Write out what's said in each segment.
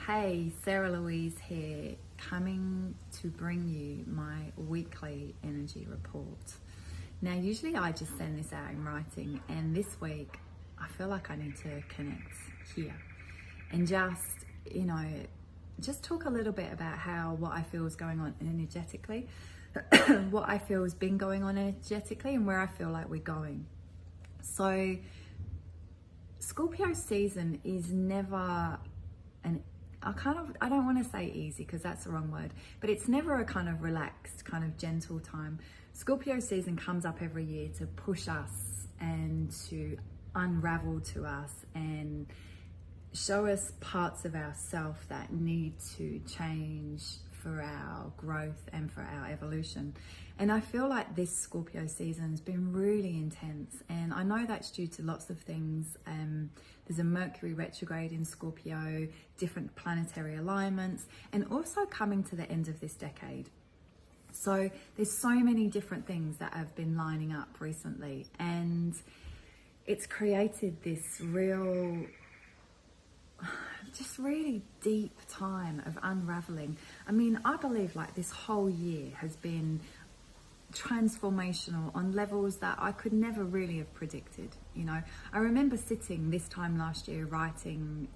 Hey, Sarah Louise here, coming to bring you my weekly energy report. Now, usually I just send this out in writing, and this week I feel like I need to connect here and just talk a little bit about what I feel is going on energetically, what I feel has been going on energetically, and where I feel like we're going. So, Scorpio season is never I don't want to say easy because that's the wrong word, but it's never a kind of relaxed, kind of gentle time. Scorpio season comes up every year to push us and to unravel to us and show us parts of ourselves that need to change for our growth and for our evolution. And I feel like this Scorpio season has been really intense, and I know that's due to lots of things. There's a Mercury retrograde in Scorpio, different planetary alignments, and also coming to the end of this decade. So there's so many different things that have been lining up recently, and it's created this really deep time of unraveling. I mean, I believe like this whole year has been transformational on levels that I could never really have predicted. I remember sitting this time last year writing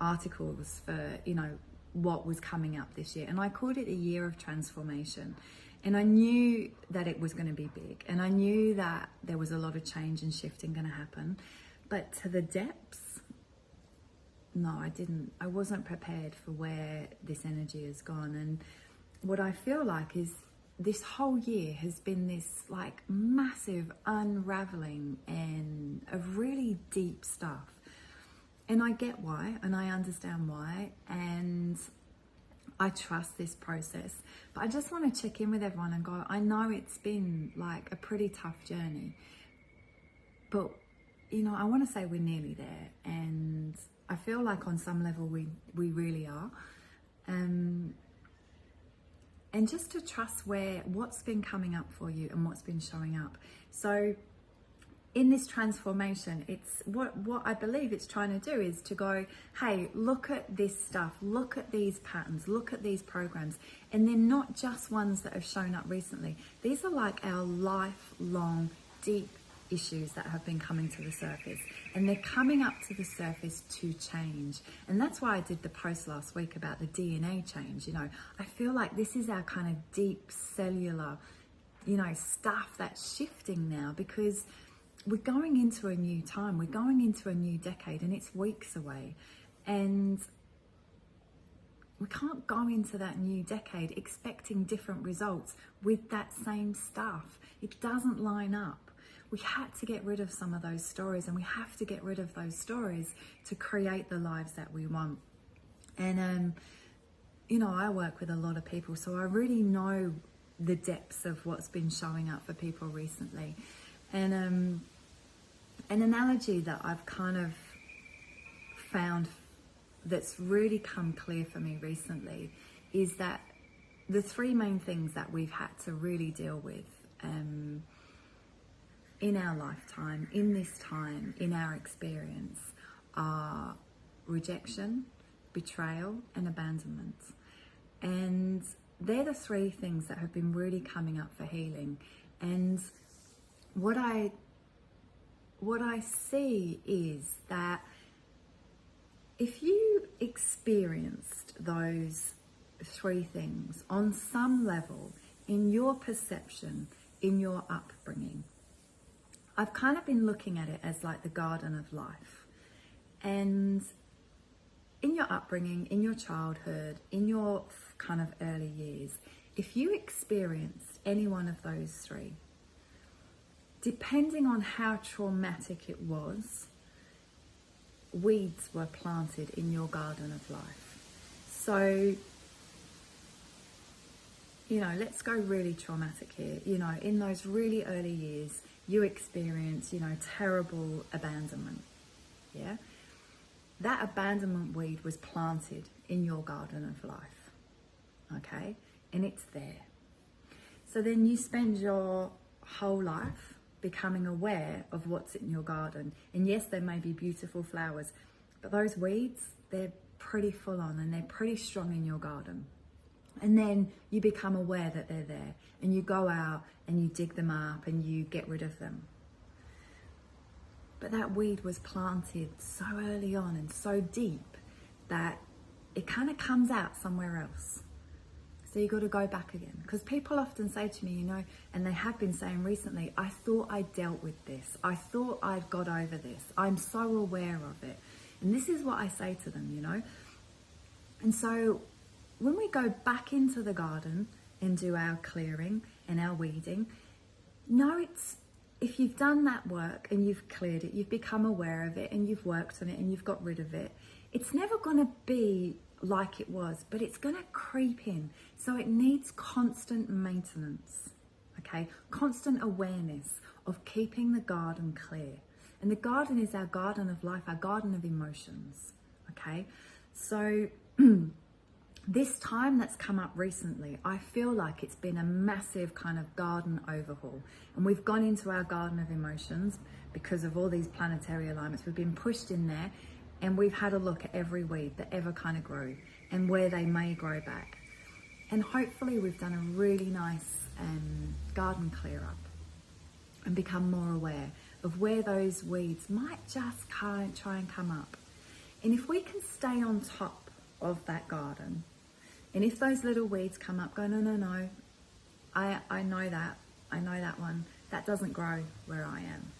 articles for what was coming up this year, and I called it a year of transformation. And I knew that it was going to be big, and I knew that there was a lot of change and shifting going to happen, but to the depths, no, I wasn't prepared for where this energy has gone. And what I feel like is this whole year has been this like massive unraveling and of really deep stuff. And I get why, and I understand why, and I trust this process. But I just want to check in with everyone and go, I know it's been like a pretty tough journey, but I want to say we're nearly there, and I feel like on some level we really are. And just to trust what's been coming up for you and what's been showing up. So in this transformation, it's what I believe it's trying to do is to go, hey, look at this stuff, look at these patterns, look at these programs. And they're not just ones that have shown up recently. These are like our lifelong deep issues that have been coming to the surface, and they're coming up to the surface to change. And that's why I did the post last week about the DNA change. I feel like this is our kind of deep cellular stuff that's shifting now, because we're going into a new time, we're going into a new decade, and it's weeks away, and we can't go into that new decade expecting different results with that same stuff. It doesn't line up. We had to get rid of some of those stories, and we have to get rid of those stories to create the lives that we want. And, I work with a lot of people, so I really know the depths of what's been showing up for people recently. And an analogy that I've kind of found that's really come clear for me recently is that the three main things that we've had to really deal with in our lifetime, in this time, in our experience, are rejection, betrayal, and abandonment. And they're the three things that have been really coming up for healing. And what I see is that if you experienced those three things on some level in your perception, in your upbringing, I've kind of been looking at it as like the garden of life. And in your upbringing, in your childhood, in your kind of early years, if you experienced any one of those three, depending on how traumatic it was, weeds were planted in your garden of life. So, let's go really traumatic here. In those really early years, you experience, terrible abandonment. Yeah? That abandonment weed was planted in your garden of life. Okay? And it's there. So then you spend your whole life becoming aware of what's in your garden. And yes, there may be beautiful flowers, but those weeds, they're pretty full on and they're pretty strong in your garden. And then you become aware that they're there and you go out and you dig them up and you get rid of them. But that weed was planted so early on and so deep that it kind of comes out somewhere else. So you got to go back again. Because people often say to me, you know, and they have been saying recently, I thought I dealt with this. I thought I'd got over this. I'm so aware of it. And this is what I say to them, you know. And so when we go back into the garden and do our clearing and our weeding, no, it's, if you've done that work and you've cleared it, you've become aware of it and you've worked on it and you've got rid of it, it's never going to be like it was, but it's going to creep in. So it needs constant maintenance, okay? Constant awareness of keeping the garden clear. And the garden is our garden of life, our garden of emotions, okay? So this time that's come up recently, I feel like it's been a massive kind of garden overhaul. And we've gone into our garden of emotions because of all these planetary alignments. We've been pushed in there and we've had a look at every weed that ever kind of grew and where they may grow back. And hopefully we've done a really nice garden clear up and become more aware of where those weeds might just try and come up. And if we can stay on top of that garden, and if those little weeds come up, go, no, I know that one, that doesn't grow where I am.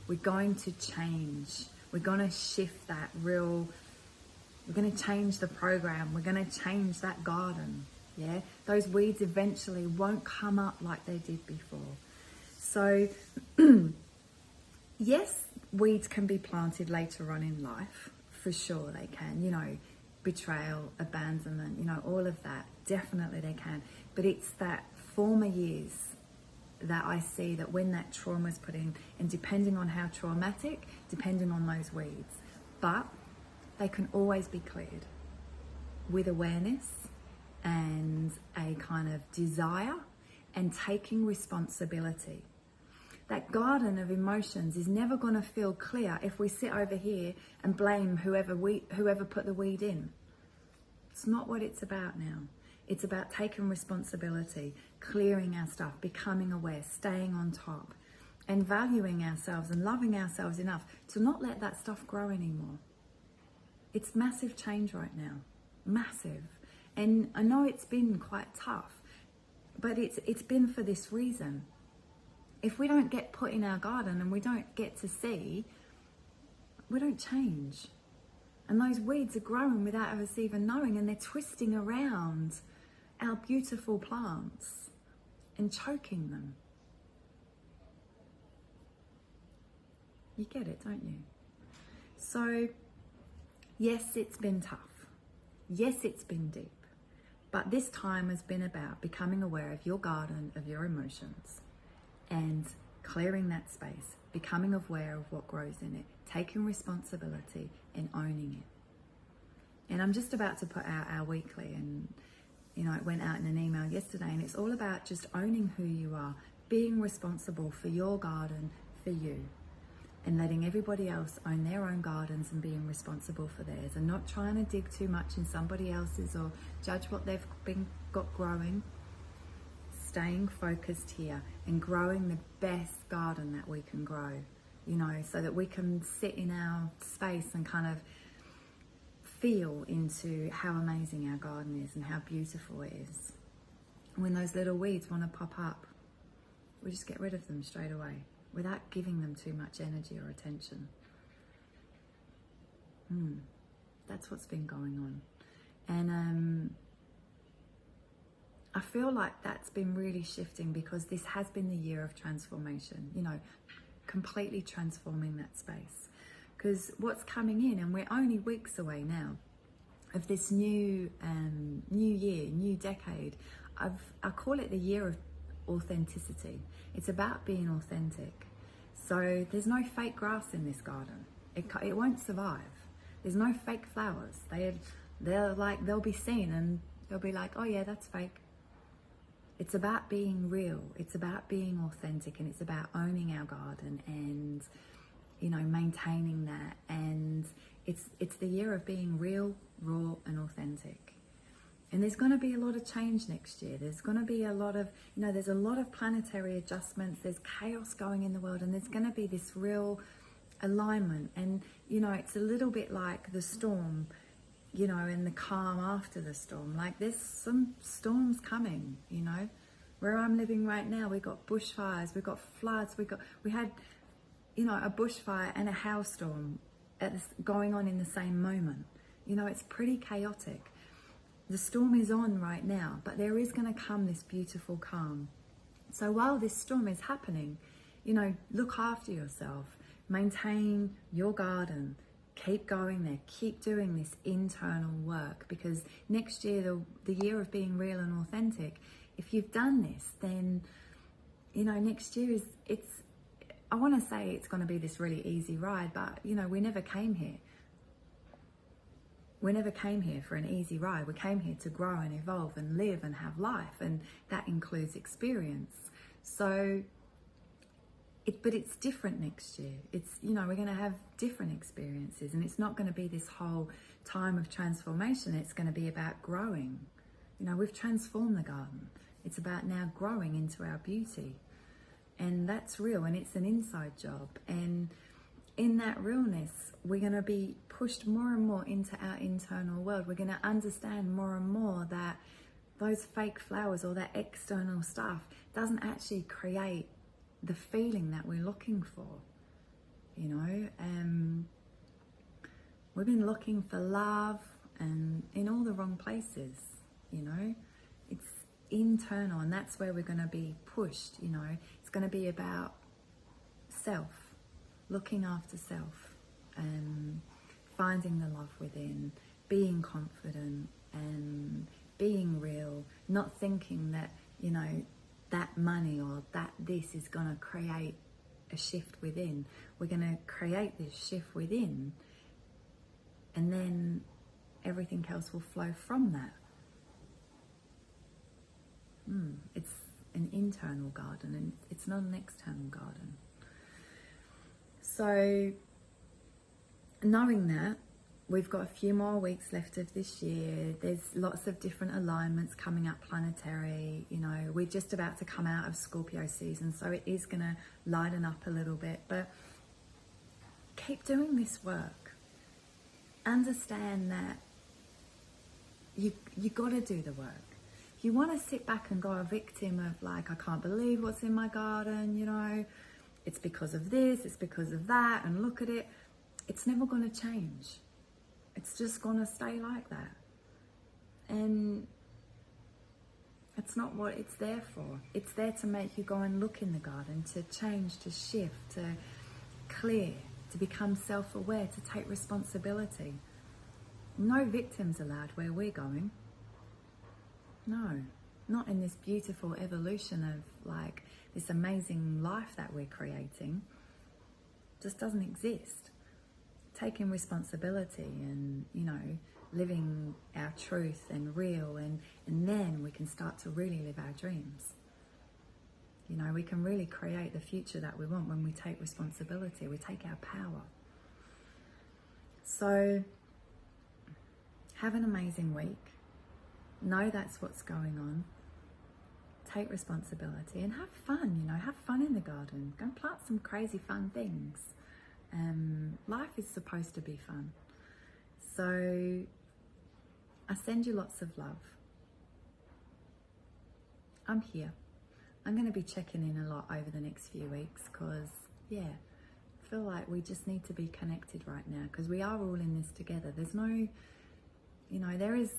We're going to change. We're going to shift that we're going to change the program. We're going to change that garden. Yeah, those weeds eventually won't come up like they did before. So yes, weeds can be planted later on in life. For sure they can, you know, betrayal, abandonment, you know, all of that. Definitely they can. But it's that former years that I see that when that trauma is put in, and depending on how traumatic, depending on those weeds, but they can always be cleared with awareness and a kind of desire and taking responsibility. That garden of emotions is never going to feel clear if we sit over here and blame whoever put the weed in. It's not what it's about now. It's about taking responsibility, clearing our stuff, becoming aware, staying on top, and valuing ourselves and loving ourselves enough to not let that stuff grow anymore. It's massive change right now, massive. And I know it's been quite tough, but it's been for this reason. If we don't get put in our garden and we don't get to see, we don't change. And those weeds are growing without us even knowing, and they're twisting around our beautiful plants and choking them. You get it, don't you? So, yes, it's been tough. Yes, it's been deep. But this time has been about becoming aware of your garden, of your emotions, and clearing that space, becoming aware of what grows in it, taking responsibility and owning it. And I'm just about to put out our weekly, and you know, it went out in an email yesterday, and it's all about just owning who you are, being responsible for your garden, for you, and letting everybody else own their own gardens and being responsible for theirs, and not trying to dig too much in somebody else's or judge what they've got growing. Staying focused here and growing the best garden that we can grow, you know, so that we can sit in our space and kind of feel into how amazing our garden is and how beautiful it is. When those little weeds want to pop up, we just get rid of them straight away without giving them too much energy or attention. That's what's been going on. And I feel like that's been really shifting because this has been the year of transformation, you know, completely transforming that space. Because what's coming in, and we're only weeks away now of this new year, new decade, I call it the year of authenticity. It's about being authentic. So there's no fake grass in this garden. It won't survive. There's no fake flowers. They'll be seen and they'll be like, oh yeah, that's fake. It's about being real. It's about being authentic, and it's about owning our garden and, you know, maintaining that. And it's the year of being real, raw and authentic. And there's going to be a lot of change next year. There's going to be a lot of, there's a lot of planetary adjustments. There's chaos going in the world, and there's going to be this real alignment. And, it's a little bit like the storm, and the calm after the storm. Like, there's some storms coming, Where I'm living right now, we got bushfires, we got floods, we had, a bushfire and a hailstorm going on in the same moment. It's pretty chaotic. The storm is on right now, but there is going to come this beautiful calm. So while this storm is happening, look after yourself, maintain your garden, keep going there, keep doing this internal work, because next year, the year of being real and authentic, if you've done this, then, next year I want to say it's going to be this really easy ride, but, we never came here. We never came here for an easy ride. We came here to grow and evolve and live and have life, and that includes experience. So, but it's different next year. It's, we're going to have different experiences, and it's not going to be this whole time of transformation. It's going to be about growing. We've transformed the garden. It's about now growing into our beauty, and that's real, and it's an inside job. And in that realness, we're going to be pushed more and more into our internal world. We're going to understand more and more that those fake flowers or that external stuff doesn't actually create the feeling that we're looking for. We've been looking for love and in all the wrong places. It's internal, and that's where we're going to be pushed. It's going to be about self, looking after self, and finding the love within, being confident and being real, not thinking that, that money or that this is going to create a shift within. We're going to create this shift within, and then everything else will flow from that. It's an internal garden, and it's not an external garden. So, knowing that, we've got a few more weeks left of this year. There's lots of different alignments coming up planetary. We're just about to come out of Scorpio season, so it is going to lighten up a little bit. But keep doing this work. Understand that you got to do the work. If you want to sit back and go a victim of like, I can't believe what's in my garden, it's because of this, it's because of that, and look at it. It's never going to change. It's just going to stay like that. And it's not what it's there for. It's there to make you go and look in the garden, to change, to shift, to clear, to become self-aware, to take responsibility. No victims allowed where we're going. No, not in this beautiful evolution of like this amazing life that we're creating. It just doesn't exist. Taking responsibility and, living our truth and real, and then we can start to really live our dreams. We can really create the future that we want when we take responsibility, we take our power. So, have an amazing week. Know that's what's going on. Take responsibility and have fun, have fun in the garden. Go and plant some crazy fun things. Life is supposed to be fun. So I send you lots of love. I'm here. I'm going to be checking in a lot over the next few weeks because, I feel like we just need to be connected right now because we are all in this together. There's no, there is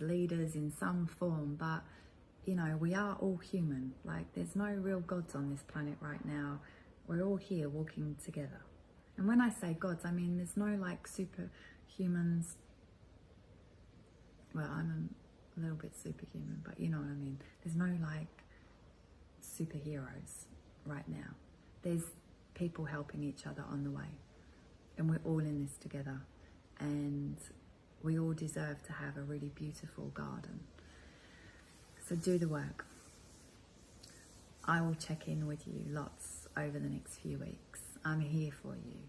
leaders in some form, but, we are all human. Like, there's no real gods on this planet right now. We're all here walking together. And when I say gods, I mean there's no like superhumans. Well, I'm a little bit superhuman, but you know what I mean. There's no like superheroes right now. There's people helping each other on the way. And we're all in this together. And we all deserve to have a really beautiful garden. So do the work. I will check in with you lots over the next few weeks. I'm here for you.